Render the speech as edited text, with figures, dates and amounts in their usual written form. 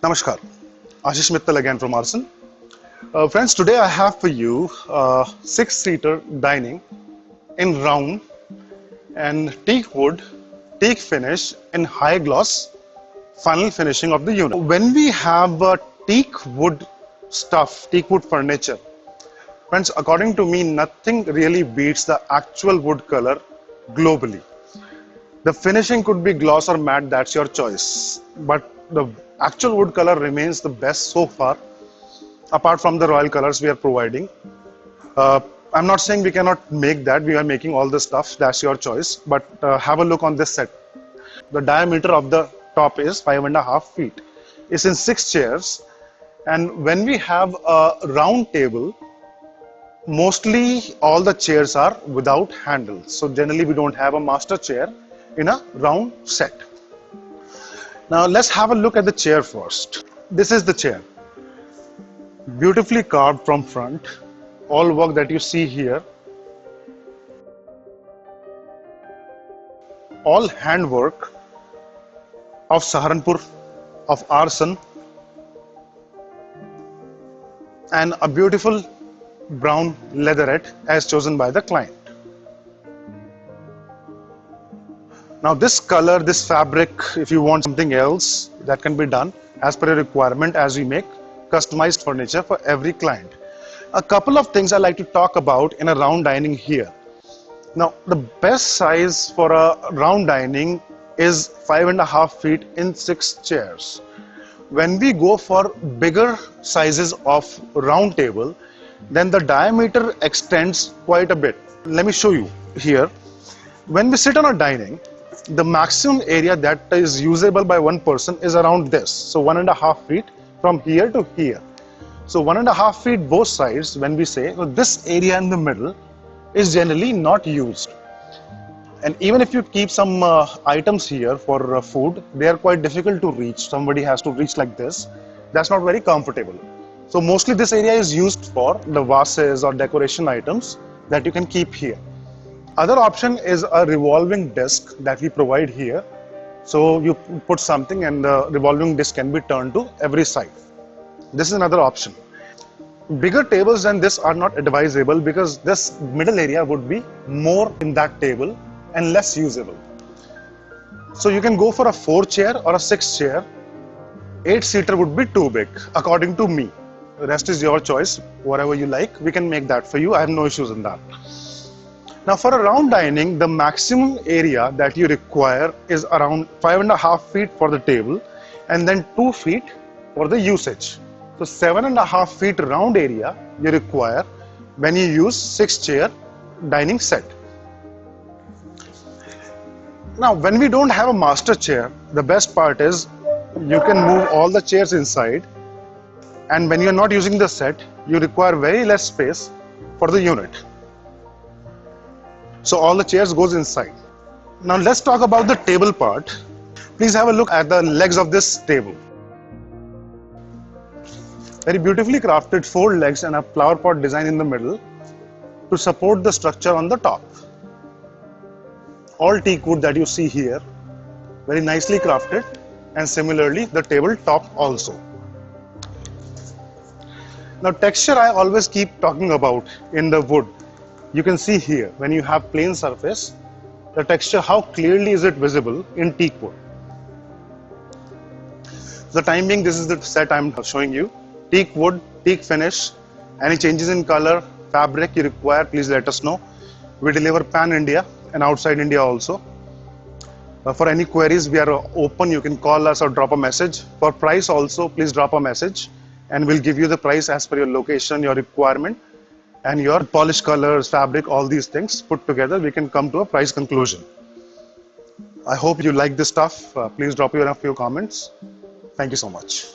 Namaskar, Ashish Mittal again from Aarsun. Friends, today I have for you a 6-seater dining in round and teak wood, teak finish in high gloss final finishing of the unit. When we have teak wood stuff, teak wood furniture, friends, according to me, nothing really beats the actual wood color globally. The finishing could be gloss or matte, that's your choice. But the actual wood color remains the best so far, apart from the royal colors we are providing. I'm not saying we cannot make that, we are making all the stuff, that's your choice. But have a look on this set. The diameter of the top is 5.5 feet. It's in 6 chairs. And when we have a round table, mostly all the chairs are without handles. So generally we don't have a master chair in a round set. Now let's have a look at the chair first. This is the chair. Beautifully carved from front. All work that you see here. All handwork of Saharanpur, of Aarsun. And a beautiful brown leatherette as chosen by the client. Now this color, this fabric, if you want something else, that can be done as per your requirement as we make customized furniture for every client. A couple of things I like to talk about in a round dining here. Now the best size for a round dining is 5.5 feet in 6 chairs. When we go for bigger sizes of round table, then the diameter extends quite a bit. Let me show you here. When we sit on a dining, the maximum area that is usable by one person is around this. So 1.5 feet from here to here. So 1.5 feet both sides. When we say, so this area in the middle is generally not used. And even if you keep some items here for food, they are quite difficult to reach. Somebody has to reach like this. That's not very comfortable. So mostly this area is used for the vases or decoration items that you can keep here. Other option is a revolving disc that we provide here. So you put something and the revolving disc can be turned to every side. This is another option. Bigger tables than this are not advisable because this middle area would be more in that table and less usable. So you can go for a 4-chair or a 6-chair. 8-seater would be too big, according to me. The rest is your choice. Whatever you like, we can make that for you. I have no issues in that. Now for a round dining, the maximum area that you require is around 5.5 feet for the table and then 2 feet for the usage. So 7.5 feet round area you require when you use 6-chair dining set. Now when we don't have a master chair, the best part is you can move all the chairs inside, and when you are not using the set, you require very less space for the unit. So all the chairs goes inside. Now let's talk about the table part. Please have a look at the legs of this table. Very beautifully crafted 4 legs and a flower pot design in the middle to support the structure on the top. All teak wood that you see here, very nicely crafted, and similarly the table top also. Now texture I always keep talking about in the wood. You can see here, when you have plain surface, the texture, how clearly is it visible in teak wood. For the time being, this is the set I'm showing you. Teak wood, teak finish. Any changes in color, fabric you require, please let us know. We deliver pan India and outside India also. For any queries, we are open. You can call us or drop a message. For price also, please drop a message and we'll give you the price as per your location, your requirement, and your polished colors, fabric, all these things put together, we can come to a price conclusion. I hope you like this stuff. Please drop your a few comments. Thank you so much.